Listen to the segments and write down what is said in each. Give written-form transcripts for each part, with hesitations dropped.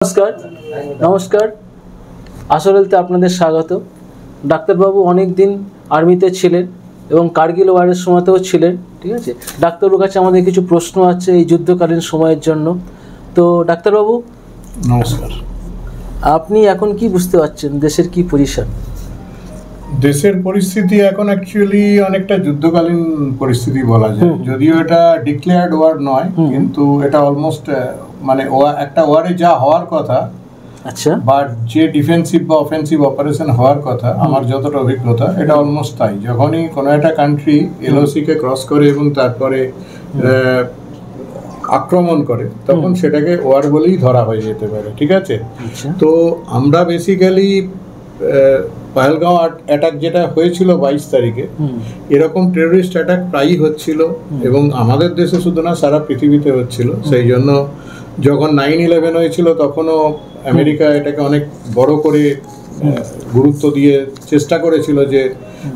নমস্কার নমস্কার আসরেলতে আপনাদের স্বাগত। ডাক্তারবাবু অনেক দিন আর্মিতে ছিলেন এবং কার্গিল ওয়ারের সময়তেও ছিলেন, ঠিক আছে। ডাক্তারবাবুর কাছে আমাদের কিছু প্রশ্ন আছে এই যুদ্ধকালীন সময়ের জন্য। তো ডাক্তারবাবু নমস্কার। আপনি এখন কি বুঝতে পারছেন দেশের কি পজিশন? দেশের পরিস্থিতি এখন অ্যাকচুয়ালি অনেকটা যুদ্ধকালীন পরিস্থিতি বলা যায়, যদিও এটা ডিক্লেয়ার্ড ওয়ার নয়, কিন্তু এটা অলমোস্ট মানে একটা ওয়ারে যা হওয়ার কথা, আচ্ছা, বাট যে ডিফেন্সিভ বা অফেন্সিভ অপারেশন হওয়ার কথা আমার যতটা অভিজ্ঞতা এটা অলমোস্ট তাই। যখনই কোনো একটা কান্ট্রি এলওসি কে ক্রস করে এবং তারপরে আক্রমণ করে তখন সেটাকে ওয়ার বলেই ধরা হয়ে যেতে পারে, ঠিক আছে। তো আমরা বেসিক্যালি পহেলগাঁও অ্যাটাক যেটা হয়েছিল 22 তারিখে, এরকম টেররিস্ট অ্যাটাক প্রায়ই হচ্ছিল এবং আমাদের দেশে শুধু না সারা পৃথিবীতে হচ্ছিল। সেই জন্য যখন 9/11 হয়েছিল তখনও আমেরিকা এটাকে অনেক বড় করে গুরুত্ব দিয়ে চেষ্টা করেছিল যে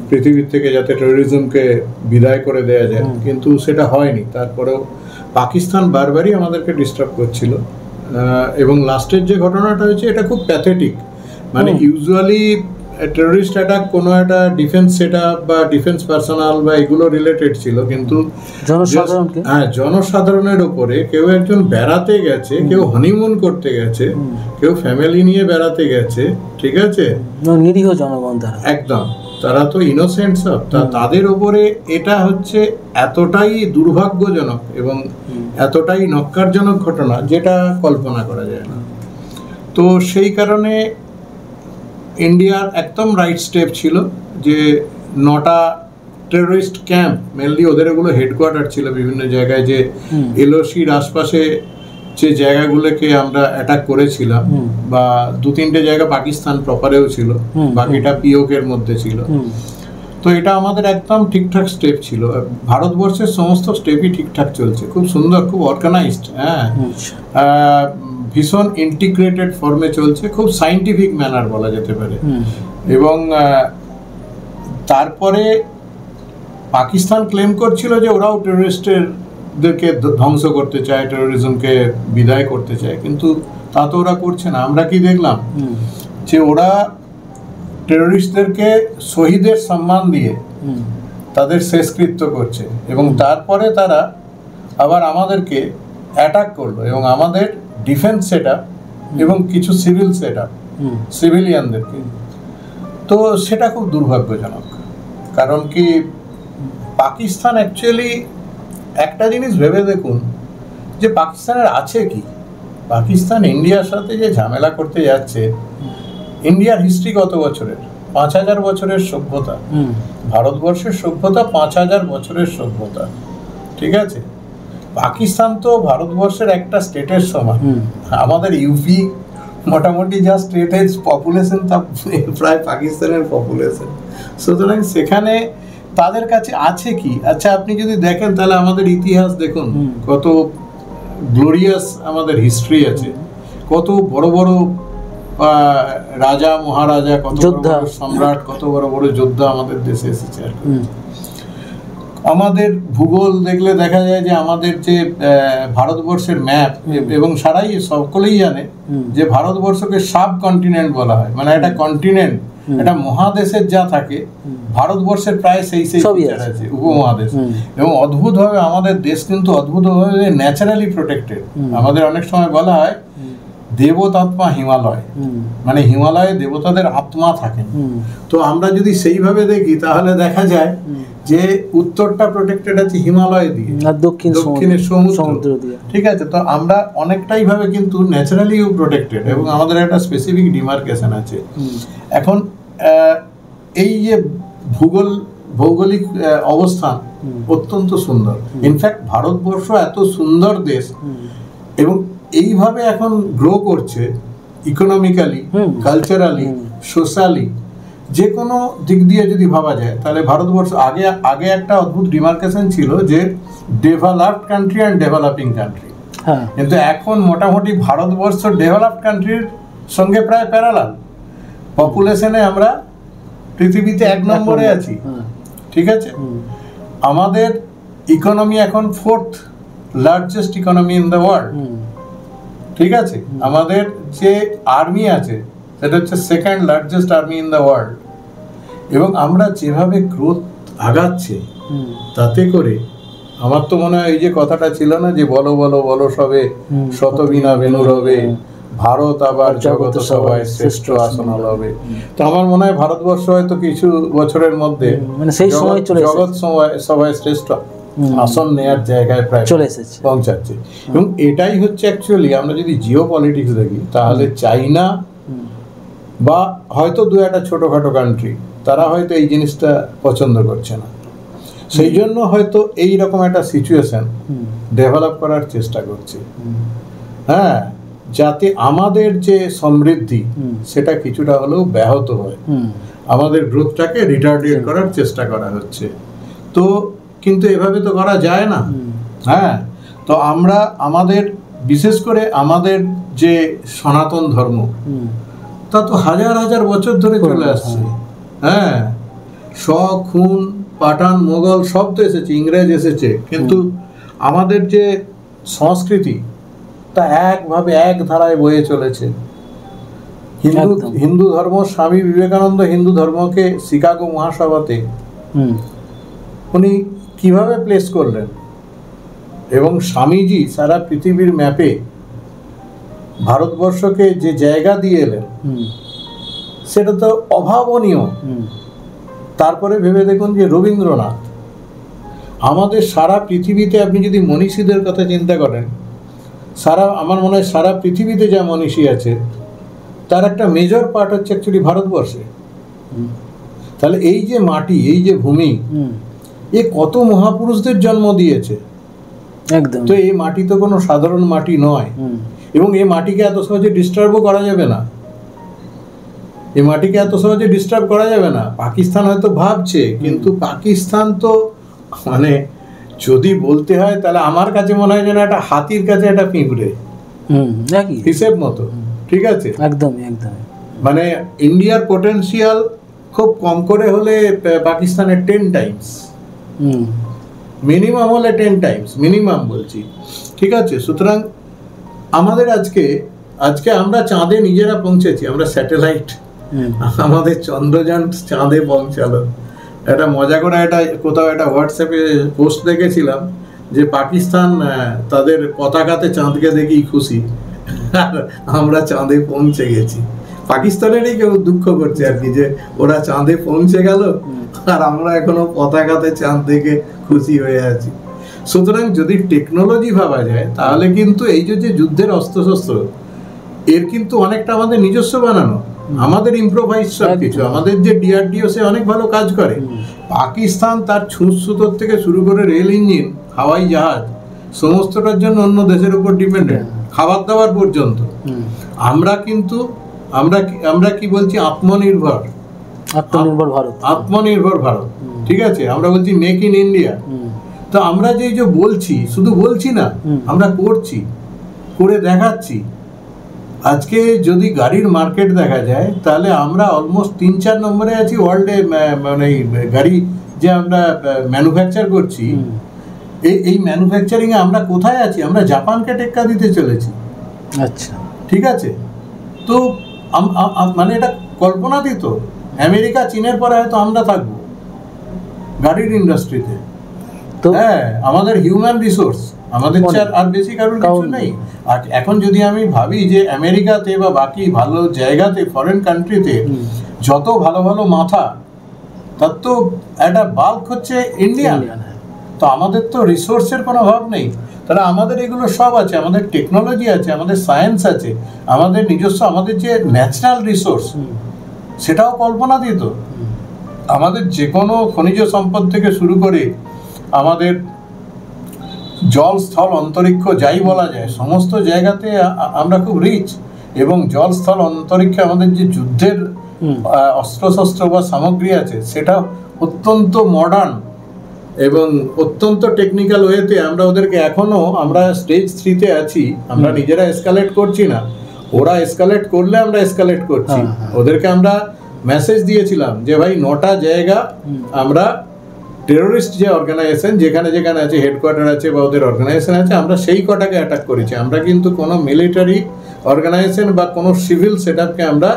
পৃথিবীর থেকে যাতে টেরোরিজমকে বিদায় করে দেওয়া যায়, কিন্তু সেটা হয়নি। তারপরেও পাকিস্তান বারবারই আমাদেরকে ডিস্টার্ব করছিল এবং লাস্টের যে ঘটনাটা হয়েছে এটা খুব প্যাথেটিক। মানে ইউজুয়ালি টেররিস্ট অ্যাটাক কোনো একটা ডিফেন্স সেটআপ বা ডিফেন্স পার্সোনাল বা এগুলো রিলেটেড ছিল, কিন্তু জনসাধারণের উপরে কেউ একজন বেড়াতে গেছে, কেউ হনিমুন করতে গেছে, কেউ ফ্যামিলি নিয়ে বেড়াতে গেছে, ঠিক আছে, নিরীহ জনগণ তারা, একদম তারা তো ইনোসেন্ট সব, তাদের উপরে এটা হচ্ছে এতটাই দুর্ভাগ্যজনক এবং এতটাই নক্কারজনক ঘটনা যেটা কল্পনা করা যায় না। তো সেই কারণে ইন্ডিয়ার একদম রাইট স্টেপ ছিল যে 9টা টেররিস্ট ক্যাম্প, মেনলি ওদের এগুলো হেডকোয়ার্টার ছিল বিভিন্ন জায়গায়, যে এলওসির আশপাশে যে জায়গাগুলোকে আমরা অ্যাটাক করেছিলাম, বা 2-3টে জায়গা পাকিস্তান প্রপারেও ছিল, বাকিটা পিওকের মধ্যে ছিল। তো এটা আমাদের একদম ঠিকঠাক স্টেপ ছিল। ভারতবর্ষের সমস্ত স্টেপই ঠিকঠাক চলছে, খুব সুন্দর, খুব অর্গানাইজড, হ্যাঁ, ভীষণ ইন্টিগ্রেটেড ফর্মে চলছে, খুব সাইন্টিফিক ম্যানার বলা যেতে পারে। এবং তারপরে পাকিস্তান ক্লেম করছিল যে ওরাও টেররিস্টদেরকে ধ্বংস করতে চায়, টেরোরিজমকে বিদায় করতে চায়, কিন্তু তা তো ওরা করছে না। আমরা কি দেখলাম যে ওরা টেররিস্টদেরকে শহীদের সম্মান দিয়ে তাদের শেষকৃত্য করছে এবং তারপরে তারা আবার আমাদেরকে অ্যাটাক করলো এবং আমাদের ডিফেন্স সেটআপ এবং কিছু সিভিল সেটআপ, সিভিলিয়ানদেরকে। তো সেটা খুব দুর্ভাগ্যজনক, কারণ কি পাকিস্তান অ্যাকচুয়ালি একটা জিনিস ভেবে দেখুন যে পাকিস্তানের আছে কি। পাকিস্তান ইন্ডিয়ার সাথে যে ঝামেলা করতে যাচ্ছে, ইন্ডিয়ার হিস্ট্রি কত বছরের? 5000 বছরের সভ্যতা। ভারতবর্ষের সভ্যতা 5000 বছরের সভ্যতা, ঠিক আছে। পাকিস্তান তো ভারতবর্ষের একটা স্টেটের সমান। আমাদের ইউপি মোটামুটি যা স্টেটের পপুলেশন তা প্রায় পাকিস্তানের পপুলেশন। সুতরাং সেখানে তাদের কাছে আছে কি? আচ্ছা, আপনি যদি দেখেন তাহলে আমাদের ইতিহাস দেখুন, কত গ্লোরিয়াস আমাদের হিস্ট্রি আছে, কত বড় বড় রাজা মহারাজা, কত বড় সম্রাট, কত বড় বড় যোদ্ধা আমাদের দেশে এসেছে। আর আমাদের ভূগোল দেখলে দেখা যায় যে আমাদের যে ভারতবর্ষের ম্যাপ, এবং সকলেই জানে যে ভারতবর্ষকে সাব কন্টিনেন্ট বলা হয়, মানে একটা কন্টিনেন্ট, একটা মহাদেশের যা থাকে, ভারতবর্ষের প্রায় সেই ফিচার আছে, উপমহাদেশ। এবং অদ্ভুতভাবে আমাদের দেশ কিন্তু অদ্ভুতভাবে ন্যাচারালি প্রোটেক্টেড। আমাদের অনেক সময় বলা হয় দেবতাত্মা হিমালয়, মানে হিমালয়ে দেবতাদের আত্মা থাকেন। তো আমরা যদি সেইভাবে দেখি তাহলে দেখা যায় যে উত্তরটা প্রোটেক্টেড আছে হিমালয় দিয়ে আর দক্ষিণের সমুদ্র দিয়ে, ঠিক আছে। তো আমরা অনেকটাই ভাবে কিন্তু ন্যাচারালি প্রোটেক্টেড এবং আমাদের একটা স্পেসিফিক ডিমার্কেশন আছে। এখন এই যে ভৌগোলিক অবস্থান অত্যন্ত সুন্দর। ইনফ্যাক্ট ভারতবর্ষ এত সুন্দর দেশ এবং এইভাবে এখন গ্রো করছে ইকোনমিক্যালি, কালচারালি, সোশ্যালি, যে কোনো দিক দিয়ে যদি ভাবা যায় তাহলে ভারতবর্ষ আগে একটা অদ্ভুত ডিমার্কেশন ছিল যে developed country and developing country, কিন্তু এখন মোটামুটি ভারতবর্ষ ডেভেলপড কান্ট্রির সঙ্গে প্রায় প্যারালাল। পপুলেশনে আমরা পৃথিবীতে 1 নম্বরে আছি, ঠিক আছে। আমাদের ইকোনমি এখন 4th largest economy in the world, ঠিক আছে, আমাদের যে আর্মি আছে সেটা হচ্ছে second largest army in the world, এবং আমরা যেভাবে গ্রোথ আগাচ্ছে তাতে করে আমার তো মনে হয় এই যে কথাটা ছিল না যে বলো বলো বলো সবে শতবিনা বেনুর হবে, ভারত আবার জগত সভায় শ্রেষ্ঠ আসন হবে। তো আমার মনে হয় ভারতবর্ষ হয়তো কিছু বছরের মধ্যে সেই সময় জগৎ সভায় শ্রেষ্ঠ আসন নেয়ার জায়গায় প্রায় চলে এসেছে, পৌঁছাচ্ছে। এবং এটাই হচ্ছে অ্যাকচুয়ালি আমরা যদি জিও পলিটিক্স দেখি তাহলে চাইনা বা হয়তো দু একটা ছোটখাটো কান্ট্রি তারা হয়তো এই জিনিসটা পছন্দ করছে না, সেই জন্য হয়তো এই রকম একটা সিচুয়েশন ডেভেলপ করার চেষ্টা করছে, হ্যাঁ, যাতে আমাদের যে সমৃদ্ধি সেটা কিছুটা হলেও ব্যাহত হয়, আমাদের গ্রোথটাকে রিটার্ডেড করার চেষ্টা করা হচ্ছে। তো কিন্তু এভাবে তো করা যায় না, হ্যাঁ। তো আমরা আমাদের বিশেষ করে আমাদের যে সনাতন ধর্ম তা তো হাজার হাজার বছর ধরে চলে আসছে, হ্যাঁ। খুন পাঠান মোগল সব তো এসেছে, ইংরেজ এসেছে, কিন্তু আমাদের যে সংস্কৃতি তা একভাবে এক ধারায় বয়ে চলেছে। হিন্দু ধর্ম, স্বামী বিবেকানন্দ হিন্দু ধর্মকে শিকাগো মহাসভাতে উনি কিভাবে প্লেস করলেন, এবং স্বামীজি সারা পৃথিবীর ম্যাপে ভারতবর্ষকে যে জায়গা দিয়ে এলেন সেটা তো অভাবনীয়। তারপরে ভেবে দেখুন যে রবীন্দ্রনাথ, আমাদের সারা পৃথিবীতে আপনি যদি মনীষীদের কথা চিন্তা করেন, আমার মনে হয় সারা পৃথিবীতে যা মনীষী আছে তার একটা মেজর পার্ট হচ্ছে অ্যাকচুয়ালি ভারতবর্ষে। তাহলে এই যে মাটি, এই যে ভূমি, এ কত মহাপুরুষদের জন্ম দিয়েছে, একদম। তো এই মাটি তো কোনো সাধারণ মাটি নয়, এবং এই মাটিকে এত সহজে ডিস্টার্বও করা যাবে না, এই মাটিকে এত সহজে ডিস্টার্ব করা যাবে না। পাকিস্তান হয়তো ভাবছে, কিন্তু পাকিস্তান তো মানে যদি বলতে হয় তাহলে আমার কাছে মনে হয় যেন একটা হাতির কাছে একটা পিঁপড়ে হিসেব মতো, ঠিক আছে, একদম একদম। মানে ইন্ডিয়ার পোটেনশিয়াল খুব কম করে হলে পাকিস্তানের 10 টাইমস, মিনিমাম হলে 10 টাইমস, মিনিমাম বলছি, ঠিক আছে। সুতরাং আমাদের আজকে আমরা চাঁদে নিজেরা পৌঁছেছি, আমরা স্যাটেলাইট, আমাদের চন্দ্রযান চাঁদে পৌঁছালো। একটা মজা করে কোথাও একটা হোয়াটসঅ্যাপে পোস্ট দেখেছিলাম যে পাকিস্তান তাদের পতাকাতে চাঁদকে দেখেই খুশি, আর আমরা চাঁদে পৌঁছে গেছি। পাকিস্তানেরই কেউ দুঃখ করছে আর কি, যে ওরা চাঁদে পৌঁছে গেল আর আমরা এখনো পতাকাতে চাঁদ দেখে খুশি হয়ে আছি। সুতরাং যদি টেকনোলজি ভাবা যায় তাহলে কিন্তু এই যে যুদ্ধের অস্ত্রশস্ত্র এর কিন্তু অনেকটা আমাদের নিজস্ব বানানো, আমাদের ইম্প্রোভাইজ সব কিছু, আমাদের যে ডিআরডিও সে অনেক ভালো কাজ করে। পাকিস্তান তার ছুঁচ সুতোর থেকে শুরু করে রেল ইঞ্জিন, হাওয়াই জাহাজ, সমস্তটার জন্য অন্য দেশের উপর ডিপেন্ডেন্ট, খাবার দাবার পর্যন্ত। আমরা কিন্তু আমরা কি বলছি, আত্মনির্ভর ভারত, ঠিক আছে, আমরা বলছি মেক ইন ইন্ডিয়া। তো আমরা যে বলছি, শুধু বলছি না, আমরা করছি, করে দেখাচ্ছি। আজকে যদি গাড়ির মার্কেট দেখা যায় তাহলে আমরা অলমোস্ট 3-4 নম্বরে আছি ওয়ার্ল্ডে, মানে গাড়ি যে আমরা ম্যানুফ্যাকচার করছি, এই ম্যানুফ্যাকচারিং এ আমরা কোথায় আছি? আমরা জাপানকে টেক্কা দিতে চলেছি। আচ্ছা, ঠিক আছে। তো মানে এটা কল্পনাতীত। আমেরিকা চীনের পরে হয়তো আমরা থাকবো গাড়ির ইন্ডাস্ট্রিতে। তো হ্যাঁ, আমাদের হিউম্যান রিসোর্স আমাদের আর বেশি কারণ কিছু নেই। আর এখন যদি আমি ভাবি যে আমেরিকাতে বা বাকি ভালো জায়গাতে, ফরেন কান্ট্রিতে যত ভালো ভালো মাথা, তার তো একটা বাল্ক হচ্ছে ইন্ডিয়ান। তো আমাদের তো রিসোর্সের কোনো অভাব নেই। তাহলে আমাদের এগুলো সব আছে, আমাদের টেকনোলজি আছে, আমাদের সায়েন্স আছে, আমাদের নিজস্ব, আমাদের যে ন্যাচারাল রিসোর্স সেটাও কল্পনাতীত। আমাদের যে কোনো খনিজ সম্পদ থেকে শুরু করে আমাদের জল, স্থল, অন্তরিক্ষ যাই বলা যায়, সমস্ত জায়গাতে আমরা খুব রিচ। এবং জল, স্থল, অন্তরিক্ষে আমাদের যে যুদ্ধের অস্ত্রশস্ত্র বা সামগ্রী আছে সেটা অত্যন্ত মডার্ন এবং অত্যন্ত টেকনিক্যাল ওয়েতে আমরা ওদেরকে এখনো, আমরা স্টেজ 3-তে আছি, আমরা নিজেরা এসকালেট করছি না, ওরা এসকালেট করলে আমরা এসকালেট করছি। ওদেরকে আমরা মেসেজ দিয়েছিলাম যে ভাই 9টা জায়গা আমরা টেরোরিস্ট যে অর্গানাইজেশন যেখানে যেখানে আছে, হেডকোয়ার্টার আছে বা ওদের অর্গানাইজেশন আছে, আমরা সেই কটাকে অ্যাটাক করেছি। আমরা কিন্তু কোনো মিলিটারি অর্গানাইজেশন বা কোনো সিভিল সেট আপকে আমরা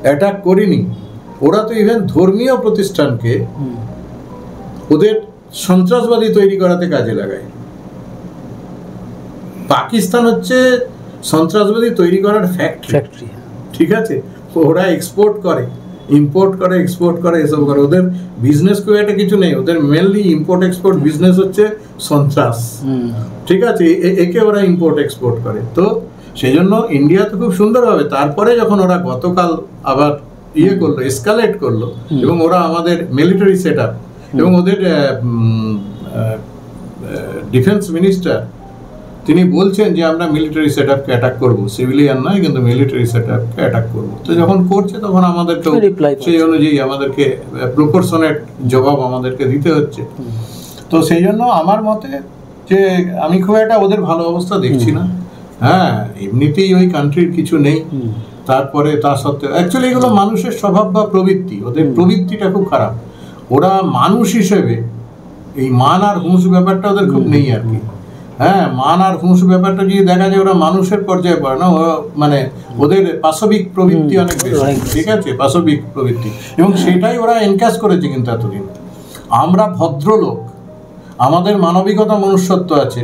অ্যাটাক করিনি। ওরা তো ইভেন ধর্মীয় প্রতিষ্ঠানকে ওদের সন্ত্রাসবাদী তৈরি করাতে কাজে লাগায়। পাকিস্তান হচ্ছে সন্ত্রাসবাদী তৈরি করার ফ্যাক্টরি, ঠিক আছে? ওরা এক্সপোর্ট করে, ইম্পোর্ট করে, এক্সপোর্ট করে, এসব করে। ওদের বিজনেস খুব একটা কিছু নেই, ওদের মেনলি ইম্পোর্ট এক্সপোর্ট বিজনেস হচ্ছে সন্ত্রাস, ঠিক আছে? একে ওরা ইম্পোর্ট এক্সপোর্ট করে। তো সেই জন্য ইন্ডিয়া তো খুব সুন্দরভাবে, তারপরে যখন ওরা গতকাল আবার করলো, এসকালেট করলো, এবং ওরা আমাদের মিলিটারি সেট আপ এবং ওদের ডিফেন্স মিনিস্টার তিনি বলছেন যে আমরা মিলিটারি সেট আপকে অ্যাটাক করবো, সিভিলিয়ান নয় কিন্তু মিলিটারি সেট আপকে অ্যাটাক করবো। তো যখন করছে তখন আমাদেরকে সেই অনুযায়ী আমাদেরকে প্রপোর্শনেট জবাব আমাদেরকে দিতে হচ্ছে। তো সেই জন্য আমার মতে যে আমি খুব একটা ওদের ভালো অবস্থা দেখছি না। হ্যাঁ, এমনিতেই ওই কান্ট্রির কিছু নেই, তারপরে তা সত্ত্বেও অ্যাকচুয়ালি এগুলো মানুষের স্বভাব বা প্রবৃত্তি, ওদের প্রবৃত্তিটা খুব খারাপ। ওরা মানুষ হিসেবে এই মান আর হুঁশ ব্যাপারটা ওদের খুব নেই আর কি। হ্যাঁ, মান আর হুঁশ ব্যাপারটা যদি দেখা যায় ওরা মানুষের পর্যায়ে পড়ে না, মানে ওদের পাশবিক প্রবৃত্তি অনেক বেশি, ঠিক আছে? পাশবিক প্রবৃত্তি, এবং সেটাই ওরা এনক্যাশ করেছে। কিন্তু এতদিন আমরা ভদ্রলোক, আমাদের মানবিকতা মনুষ্যত্ব আছে,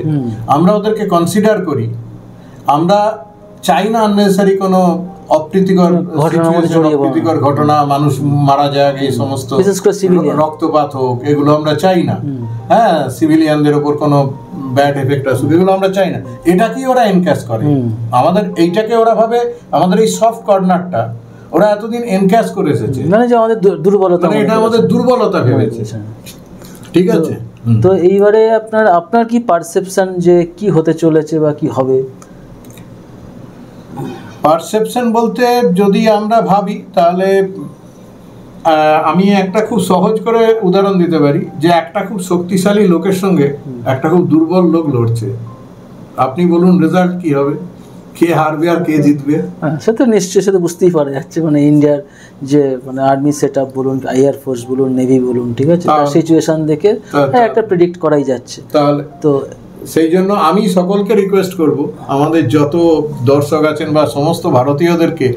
আমরা ওদেরকে কনসিডার করি, আমরা চাই না আননেসেসারি কোনো অপ্রীতিকর ঘটনা, মানুষ মারা যাক, এই সমস্ত রক্তপাত হোক, এগুলো আমরা চাই না। হ্যাঁ, সিভিলিয়ানদের উপর কোনো ব্যাড এফেক্ট আসুক, এগুলো আমরা চাই না। এটাকেই ওরা এনক্যাশ করে। আমাদের এইটাকে ওরা ভাবে, আমাদের এই সফট কর্নারটা ওরা এতদিন এনক্যাশ করে এসেছে, মানে যে আমাদের দুর্বলতা, এটা আমাদের দুর্বলতা ভেবেছে, ঠিক আছে? তো এইবারে আপনার কি পারসেপশন যে কি হতে চলেছে বা কি হবে? পারসেপশন বলতে যদি আমরা ভাবি তাহলে আমি একটা খুব সহজ করে উদাহরণ দিতে পারি যে একটা খুব শক্তিশালী লোকের সঙ্গে একটা খুব দুর্বল লোক লড়ছে। আপনি বলুন রেজাল্ট কি হবে, কে হারবে আর কে জিতবে? সেটা নিশ্চয়ই, সেটা বুঝতেই পারা যাচ্ছে। মানে ইন্ডিয়ার যে মানে আর্মি সেট আপ বলুন, এয়ার ফোর্স বলুন, নেভি বলুন, ঠিক আছে, তার সিচুয়েশন দেখে একটা প্রেডিক্ট করাই যাচ্ছে। তাহলে তো সেই জন্য আমি সকলকে রিকোয়েস্ট করব, আমাদের যত দর্শক আছেন বা সমস্ত ভারতীয়দেরকে,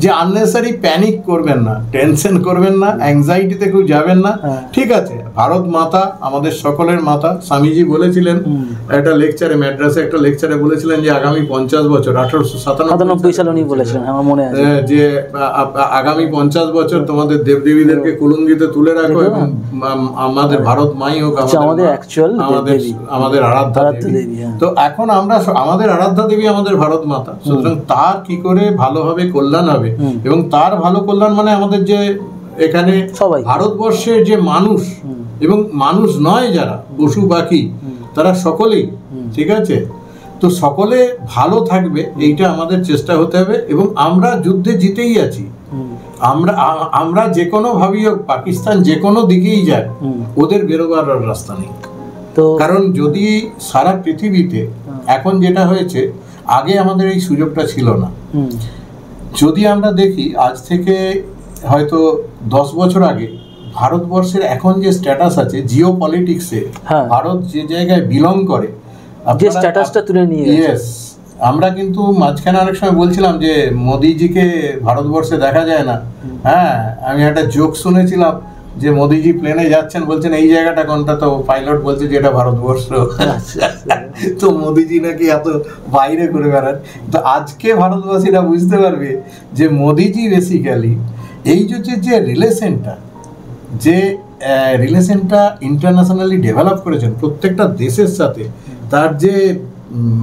যে আননেসারি প্যানিক করবেন না, টেনশন করবেন না, অ্যাংজাইটিতে কেউ যাবেন না, ঠিক আছে? ভারত মাতা আমাদের সকলের মাতা। স্বামীজি বলেছিলেন একটা লেকচারে, ম্যাড্রাসে একটা লেকচারে বলেছিলেন যে আগামী 50 বছর, 1897 সালে উনি বলেছিলেন, আমার মনে আছে, যে আগামী 50 বছর তোমাদের দেবদেবীদেরকে কুলুঙ্গিতে তুলে রাখো এবং আমাদের ভারত মাই হোক আমাদের আরাধ্যা দেবী। তো এখন আমরা আমাদের আরাধ্যা দেবী আমাদের ভারত মাতা, সুতরাং তার কি করে ভালোভাবে কল্যাণ হবে, এবং তার ভালো কল্যাণ মানে আমাদের যে এখানে ভারতবর্ষের যে মানুষ এবং মানুষ নয় যারা পশু পাখি, তারা সকলেই, ঠিক আছে? তো সকলে ভালো থাকবে, এইটা আমাদের চেষ্টা হতে হবে। এবং আমরা যুদ্ধে জিতেই আছি, আমরা যে কোনো ভাবেই হোক, পাকিস্তান যে কোনো দিকেই যায়, ওদের বেরোবার রাস্তা নেই। তো কারণ যদি সারা পৃথিবীতে এখন যেটা হয়েছে, আগে আমাদের এই সুযোগটা ছিল না। যদি আমরা দেখি আজ থেকে হয়তো 10 বছর আগে ভারতবর্ষের এখন যে স্ট্যাটাস আছে জিও পলিটিক্সে, ভারত যে জায়গায় বিলং করে, যে স্ট্যাটাসটা তুলে নিয়ে, আমরা কিন্তু মাঝখানে অনেক সময় বলছিলাম যে মোদিজিকে ভারতবর্ষে দেখা যায় না। হ্যাঁ, আমি একটা জোক শুনেছিলাম যে মোদিজি প্লেনে যাচ্ছেন, বলছেন এই জায়গাটা কোনটা, তো পাইলট বলছে যে এটা ভারতবর্ষ। তো মোদিজি নাকি এত বাইরে করে বেড়ান। তো আজকে ভারতবাসীরা বুঝতে পারবে যে মোদিজি বেসিক্যালি এই যে রিলেশনটা ইন্টারন্যাশনালি ডেভেলপ করেছেন প্রত্যেকটা দেশের সাথে, তার যে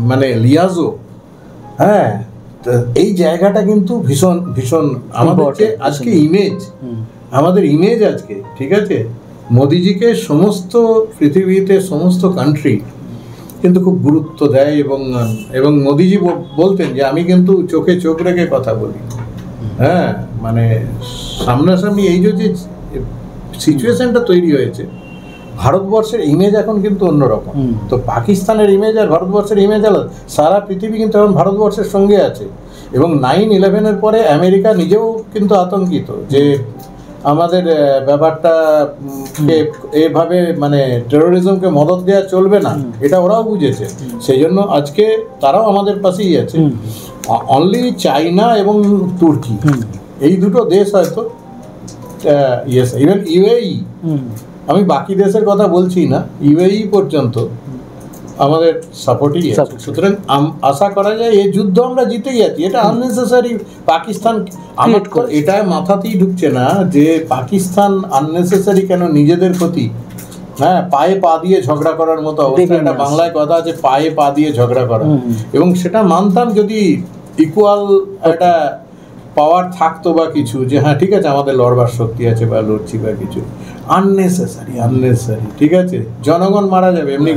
মানে লিয়াজো, হ্যাঁ, এই জায়গাটা কিন্তু ভীষণ ভীষণ আমাদের আজকে আমাদের ইমেজ আজকে, ঠিক আছে? মোদিজিকে সমস্ত পৃথিবীতে সমস্ত কান্ট্রি কিন্তু খুব গুরুত্ব দেয়, এবং মোদিজি বলতেন যে আমি কিন্তু চোখে চোখ রেখে কথা বলি। হ্যাঁ, মানে সামনাসামনি এই যে সিচুয়েশনটা তৈরি হয়েছে, ভারতবর্ষের ইমেজ এখন কিন্তু অন্যরকম। তো পাকিস্তানের ইমেজ আর ভারতবর্ষের ইমেজ আলাদা। সারা পৃথিবী কিন্তু এখন ভারতবর্ষের সঙ্গে আছে, এবং 9/11-এর পরে আমেরিকা নিজেও কিন্তু আতঙ্কিত যে আমাদের ব্যাপারটা এভাবে মানে টেরোরিজমকে মদত দেওয়া চলবে না, এটা ওরাও বুঝেছে। সেই জন্য আজকে তারাও আমাদের পাশেই আছে। অনলি চাইনা এবং তুর্কি, এই দুটো দেশ হয়তো, ইয়েস, ইভেন ইউএই, আমি বাকি দেশের কথা বলছি না, ইউএই পর্যন্ত আমাদের সাপোর্টই আছে। সুতরাং আশা করা যায় এই যুদ্ধ আমরা জিতেই যাচ্ছি। এটা আননেসেসারি পাকিস্তান, আমার তো এটা মাথাতেই ঢুকছে না যে পাকিস্তান আননেসেসারি কেন নিজেদের ক্ষতি, হ্যাঁ, পায়ে পা দিয়ে ঝগড়া করার মতো অবস্থা। এটা বাংলায় কথা আছে, পায়ে পা দিয়ে ঝগড়া করা। এবং সেটা মানতাম যদি ইকুয়াল একটা পাওয়ার থাকতো বা কিছু, যে হ্যাঁ ঠিক আছে আমাদের লড়বার শক্তি আছে বা লড়ছি বা কিছু। আননেসেসারি, ঠিক আছে, জনগণ মারা যাবে। এমনি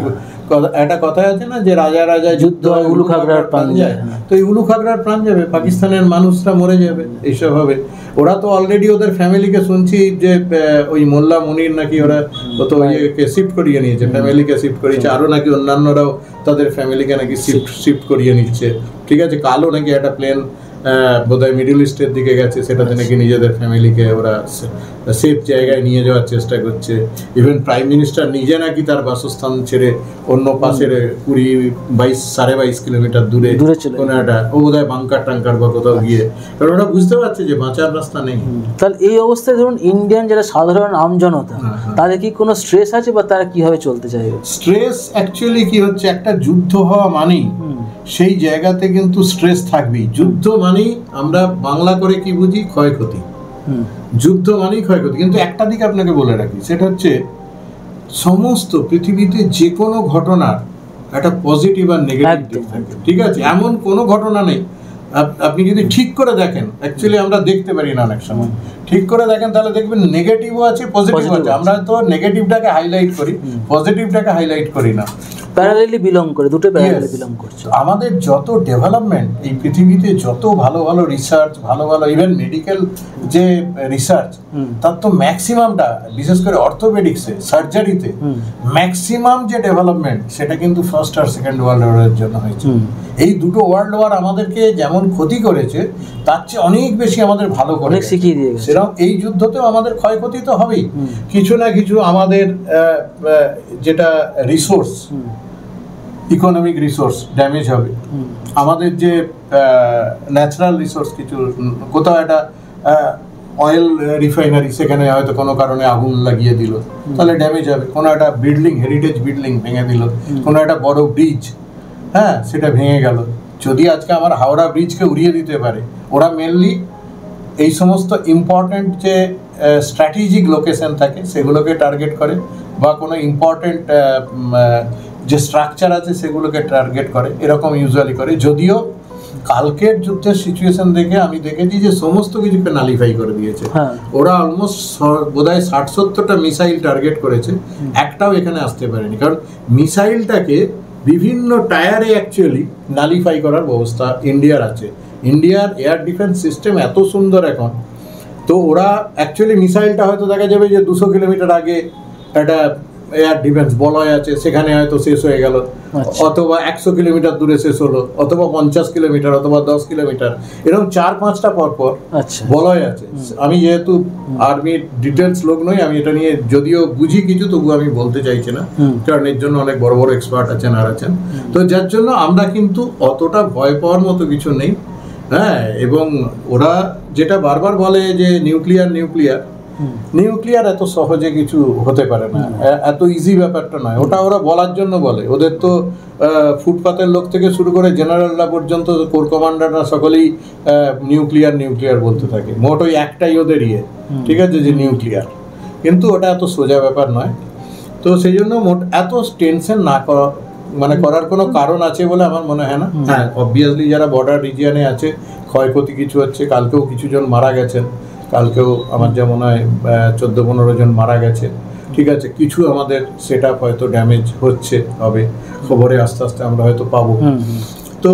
একটা কথা আছে না যে রাজা রাজা যুদ্ধ হয়, উলু খাগড়ার প্রাণ যায়। তো এই উলু খাগড়ার প্রাণ যাবে, পাকিস্তানের মানুষরা মরে যাবে, এইসব হবে। ওরা তো অলরেডি ওদের ফ্যামিলিকে শুনছি যে ওই মোল্লা মুনির নাকি ওরা তো ইয়েকে শিফট করিয়ে নিয়েছে, ফ্যামিলিকে শিফট করিয়েছে, আরও নাকি অন্যান্যরাও তাদের ফ্যামিলিকে নাকি শিফট করিয়ে নিচ্ছে। ঠিক আছে, কালও নাকি একটা প্লেন বোধহয় মিডল ইস্টের দিকে গেছে, সেটাতে নাকি নিজেদের ফ্যামিলিকে ওরা সেফ জায়গায় নিয়ে যাওয়ার চেষ্টা করছে। ইভেন প্রাইম মিনিস্টার নিজে নাকি তার বাসস্থান ছেড়ে অন্য পাশের 22-22.5 কিলোমিটার দূরে কোনো একটা, ও বোধহয় বাংকার টাঙ্কার বা কোথাও গিয়ে, কারণ ওরা বুঝতে পারছে যে বাঁচার রাস্তা নেই। তাহলে এই অবস্থায় ধরুন ইন্ডিয়ান যারা সাধারণ আমজনতা, তাদের কি কোনো স্ট্রেস আছে বা তারা কিভাবে চলতে চাইবে? স্ট্রেস অ্যাকচুয়ালি কি হচ্ছে, একটা যুদ্ধ হওয়া মানেই সেই জায়গাতে কিন্তু স্ট্রেস থাকবেই। যুদ্ধ মানেই আমরা বাংলা করে কি বুঝি, ক্ষয়ক্ষতি। যুদ্ধ মানেই ক্ষয়ক্ষতি। কিন্তু একটা দিক আপনাকে বলে রাখি, সেটা হচ্ছে সমস্ত পৃথিবীতে যে কোনো ঘটনার একটা পজিটিভ আর নেগেটিভ দিক থাকে। ঠিক আছে, এমন কোনো ঘটনা নেই, আপনি যদি ঠিক করে দেখেন, অ্যাকচুয়ালি আমরা দেখতে পারি না অনেক সময়, ঠিক করে দেখেন তাহলে দেখবেন নেগেটিভও আছে, পজিটিভ আছে। আমরা তো নেগেটিভটাকে হাইলাইট করি, পজিটিভটাকে হাইলাইট করি না। প্যারালালি বিলং করে, দুটো প্যারালালি বিলং করছে। আমাদের যত ডেভেলপমেন্ট এই পৃথিবীতে, যত ভালো ভালো রিসার্চ, ভালো ভালো ইভেন মেডিকেল যে রিসার্চ, তার তো ম্যাক্সিমামটা, বিশেষ করে অর্থোপেডিক্সে, সার্জারিতে ম্যাক্সিমাম যে ডেভেলপমেন্ট, সেটা কিন্তু ফার্স্ট আর সেকেন্ড ওয়ার্ল্ড ওয়ারের জন্য হয়েছে। এই দুটো ওয়ার্ল্ড ওয়ার আমাদেরকে যেমন ক্ষতি করেছে, তার চেয়ে অনেক বেশি আমাদের ভালো করে শিখিয়ে দিয়েছে। সেরকম এই যুদ্ধতেও আমাদের ক্ষয়ক্ষতি তো হবেই, কিছু না কিছু। আমাদের যেটা রিসোর্স, ইকোনমিক রিসোর্স ড্যামেজ হবে। আমাদের যে ন্যাচারাল রিসোর্স, কিছু কোথাও একটা অয়েল রিফাইনারি, সেখানে হয়তো কোনো কারণে আগুন লাগিয়ে দিল, তাহলে ড্যামেজ হবে। কোনো একটা বিল্ডিং, হেরিটেজ বিল্ডিং ভেঙে দিল, কোনো একটা বড় ব্রিজ, হ্যাঁ, সেটা ভেঙে গেল। যদি আজকে আমার হাওড়া ব্রিজকে উড়িয়ে দিতে পারে, ওরা মেনলি এই সমস্ত ইম্পর্টেন্ট যে স্ট্র্যাটেজিক লোকেশন থাকে সেগুলোকে টার্গেট করে, বা কোনো ইম্পর্টেন্ট যে স্ট্রাকচার আছে সেগুলোকে টার্গেট করে, এরকম ইউজুয়ালি করে। যদিও কালকের যুদ্ধের সিচুয়েশন দেখে আমি দেখেছি যে সমস্ত কিছুকে নালিফাই করে দিয়েছে। ওরা অলমোস্ট বোধহয় 60-70টা মিসাইল টার্গেট করেছে, একটাও এখানে আসতে পারেনি। কারণ মিসাইলটাকে বিভিন্ন টায়ারে অ্যাকচুয়ালি নালিফাই করার ব্যবস্থা ইন্ডিয়ার আছে। ইন্ডিয়ার এয়ার ডিফেন্স সিস্টেম এত সুন্দর এখন, তো ওরা অ্যাকচুয়ালি মিসাইলটা হয়তো দেখা যাবে যে 200 কিলোমিটার আগে একটা এয়ার ডিফেন্স বলয় আছে, সেখানে হয়তো শেষ হয়ে গেল, অথবা 100 কিলোমিটার দূরে শেষ হলো, অথবা 50 কিলোমিটার, অথবা 10 কিলোমিটার, এরকম 4-5টা পরপর বলয় আছে। আমি যেহেতু আর্মির ডিটেলস লোক নই, আমি এটা নিয়ে যদিও বুঝি কিছু, তবু আমি বলতে চাইছি না, কারণ এর জন্য অনেক বড় বড় এক্সপার্ট আছেন আর আছেন। তো যার জন্য আমরা কিন্তু অতটা ভয় পাওয়ার মতো কিছু নেই। হ্যাঁ, এবং ওরা যেটা বারবার বলে যে নিউক্লিয়ার এত সহজে কিছু হতে পারে না, এত ইজি ব্যাপারটা নয়। ওটা ওরা বলার জন্য বলে। ওদের তো ফুটপাতের লোক থেকে শুরু করে জেনারেলরা পর্যন্ত, কোর কমান্ডাররা সকলেই নিউক্লিয়ার বলতে থাকে। মোট ওই একটাই ওদের ঠিক আছে, যে নিউক্লিয়ার। কিন্তু ওটা এত সোজা ব্যাপার নয়। তো সেই জন্য এত টেনশন না করা, মানে করার কোনো কারণ আছে বলে আমার মনে হয় না। হ্যাঁ, অবভিয়াসলি যারা বর্ডার রিজিয়নে আছে, ক্ষয়ক্ষতি কিছু হচ্ছে। কালকেও কিছু জন মারা গেছেন, কালকেও আমার যা মনে হয় 14-15 জন মারা গেছে। ঠিক আছে, কিছু আমাদের সেট আপ হয়তো ড্যামেজ হবে, খবরে আস্তে আস্তে আমরা হয়তো পাবো। তো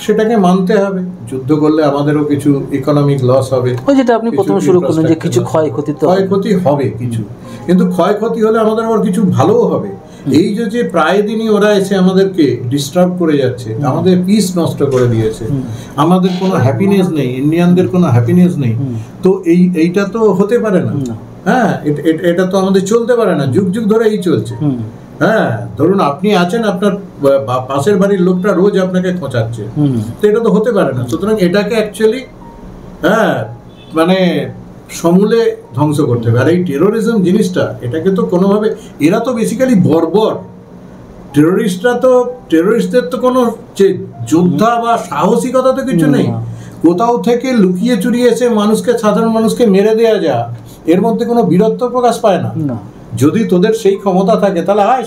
সেটাকে মানতে হবে। যুদ্ধ করলে আমাদেরও কিছু ইকোনমিক লস হবে, যেটা আপনি প্রথমে শুরু করলেন যে কিছু ক্ষয়ক্ষতি হবে কিছু, কিন্তু ক্ষয়ক্ষতি হলে আমাদের আবার কিছু ভালোও হবে। এই যে প্রায় দিনই ওরা এসে আমাদেরকে ডিস্টার্ব করে যাচ্ছে, আমাদের পিস নষ্ট করে দিয়েছে, আমাদের কোনো হ্যাপিনেস নেই, ইন্ডিয়ানদের কোনো হ্যাপিনেস নেই। তো এইটা তো হতে পারে না। হ্যাঁ, এটা তো আমাদের চলতে পারে না, যুগ যুগ ধরে এই চলছে। হ্যাঁ, ধরুন আপনি আছেন, আপনার পাশের বাড়ির লোকটা রোজ আপনাকে খোঁচাচ্ছে, তো এটা তো হতে পারে না। সুতরাং এটাকে অ্যাকচুয়ালি মানে সমূলে ধ্বংস করতে হবে। আর এই টেরোরিজম জিনিসটা, এটাকে তো কোনোভাবে, এরা তো বেসিক্যালি বর্বর টেরোরিস্টদের তো কোনো যোদ্ধা বা সাহসিকতা তো কিছু নেই। কোথাও থেকে লুকিয়ে চুরিয়ে এসে সাধারণ মানুষকে মেরে দেয়া যা, এর মধ্যে কোনো বীরত্ব প্রকাশ পায় না। যদি তোদের সেই ক্ষমতা থাকে তাহলে আয়,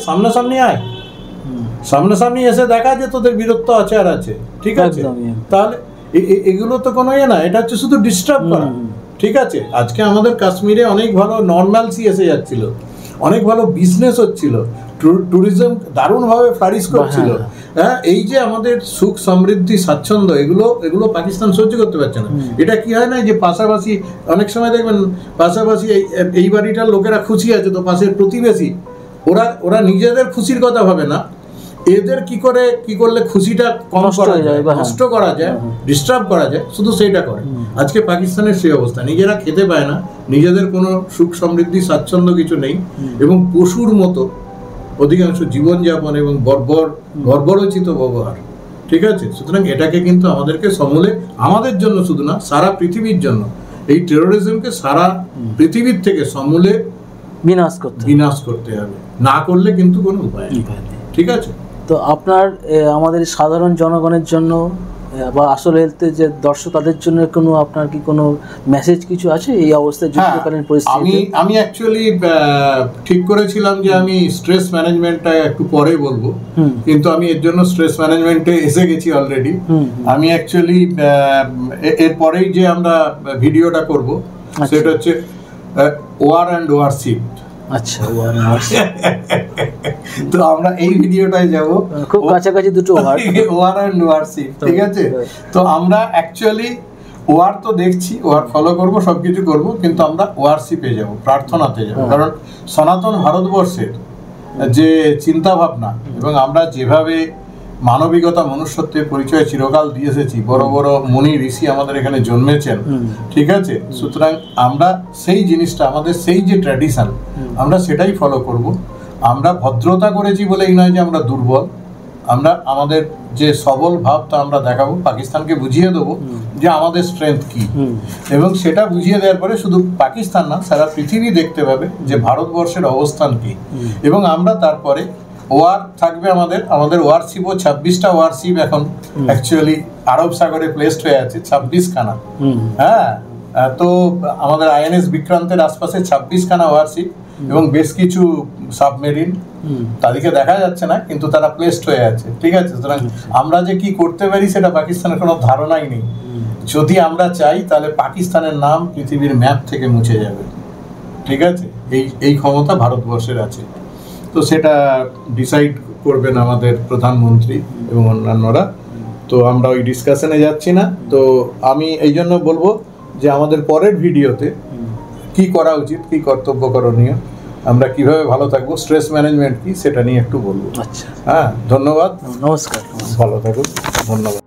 সামনাসামনি এসে দেখা যে তোদের বীরত্ব আছে আর আছে, ঠিক আছে? তাহলে এগুলো তো কোনো না, এটা হচ্ছে শুধু ডিস্টার্ব করা, ঠিক আছে? আজকে আমাদের কাশ্মীরে অনেক ভালো নর্মালসি এসে যাচ্ছিল, অনেক ভালো বিজনেস হচ্ছিল, ট্যুরিজম দারুণভাবে ফ্লারিশ করছিল। হ্যাঁ, এই যে আমাদের সুখ সমৃদ্ধি স্বাচ্ছন্দ্য, এগুলো পাকিস্তান সহ্য করতে পারছে না। এটা কি হয় না যে পাশাপাশি অনেক সময় দেখবেন পাশাপাশি এই বাড়িটার লোকেরা খুশি আছে, তো পাশের প্রতিবেশী ওরা নিজেদের খুশির কথা ভাবে না, এদের কি করলে খুশিটা কম করা যায়, নষ্ট করা যায়, ডিস্টার্ব করা যায়, শুধু সেইটা করে। আজকে পাকিস্তানের সেই অবস্থা, নিজেরা খেতে পায় না, নিজেদের কোনো সুখ সমৃদ্ধি স্বাচ্ছন্দ্য কিছু নেই, এবং পশুর মতো অধিকাংশ জীবনযাপন এবং বর্বরোচিত ব্যবহার, ঠিক আছে? সুতরাং এটাকে কিন্তু আমাদেরকে সমূলে, আমাদের জন্য শুধু না, সারা পৃথিবীর জন্য এই টেরোরিজমকে সারা পৃথিবীর থেকে সমূলে বিনাশ করতে হবে। না করলে কিন্তু কোনো উপায় নেই, ঠিক আছে? তো আপনার আমাদের সাধারণ জনগণের জন্য বা আসল হেলথের যে দর্শক, তাদের জন্য আপনার কি কোনো মেসেজ কিছু আছে এই অবস্থায়, যুদ্ধকালীন পরিস্থিতি? আমি অ্যাকচুয়ালি ঠিক করেছিলাম যে আমি স্ট্রেস ম্যানেজমেন্টটা একটু পরে বলবো, কিন্তু আমি এর জন্য স্ট্রেস ম্যানেজমেন্টে এসে গেছি অলরেডি। আমি অ্যাকচুয়ালি এরপরেই যে আমরা ভিডিওটা করব সেটা হচ্ছে ওয়ার অ্যান্ড ওয়ারশিপ। আচ্ছা, তো আমরা এই ভিডিওটায় যাব, খুব কাছাকাছি দুটো ওয়ার অ্যান্ড ওয়ারশিপ, ঠিক আছে? তো আমরা অ্যাকচুয়ালি ওয়ার তো দেখছি, ওয়ার ফলো করব, সবকিছু করব, কিন্তু আমরা ওয়ারশিপে যাব, প্রার্থনাতে যাব। কারণ সনাতন ভারতবর্ষের যে চিন্তা ভাবনা এবং আমরা যেভাবে মানবিকতা, মনুষ্যত্বের পরিচয় চিরকাল দিয়ে এসেছি, বড় বড় মুনি ঋষি আমাদের এখানে জন্মেছেন, ঠিক আছে? সুতরাং আমরা সেই জিনিসটা, আমাদের সেই যে ট্র্যাডিশন, আমরা সেটাই ফলো করব। আমরা ভদ্রতা করেছি বলেই নয় যে আমরা দুর্বল, আমরা আমাদের যে সবল ভাবটা আমরা দেখাবো, পাকিস্তানকে বুঝিয়ে দেবো যে আমাদের স্ট্রেংথ কি, এবং সেটা বুঝিয়ে দেওয়ার পরে শুধু পাকিস্তান না, সারা পৃথিবী দেখতে পাবে যে ভারতবর্ষের অবস্থান কি। এবং আমরা তারপরে ওয়ার থাকবে, আমাদের ওয়ারশিপও 26টা ওয়ারশিপ এখন অ্যাকচুয়ালি আরব সাগরে প্লেসড হয়ে আছে, 26খানা। হ্যাঁ, তো আমাদের আইএনএস বিক্রান্তের আশপাশে 26খানা ওয়ারশিপ এবং বেশ কিছু সাবমেরিন, তাদেরকে দেখা যাচ্ছে না কিন্তু তারা প্লেসড হয়ে আছে, ঠিক আছে? সুতরাং আমরা যে কি করতে পারি সেটা পাকিস্তানের কোনো ধারণাই নেই। যদি আমরা চাই তাহলে পাকিস্তানের নাম পৃথিবীর ম্যাপ থেকে মুছে যাবে, ঠিক আছে? এই ক্ষমতা ভারতবর্ষের আছে। তো সেটা ডিসাইড করবেন আমাদের প্রধানমন্ত্রী এবং অন্যান্যরা। তো আমরা ওই ডিসকাশনে যাচ্ছি না। তো আমি এই জন্য বলবো যে আমাদের পরের ভিডিওতে কি করা উচিত, কি কর্তব্য করণীয়, আমরা কিভাবে ভালো থাকবো, স্ট্রেস ম্যানেজমেন্ট কি, সেটা নিয়ে একটু বলবো। আচ্ছা, হ্যাঁ, ধন্যবাদ, নমস্কার, ভালো থাকুন, ধন্যবাদ।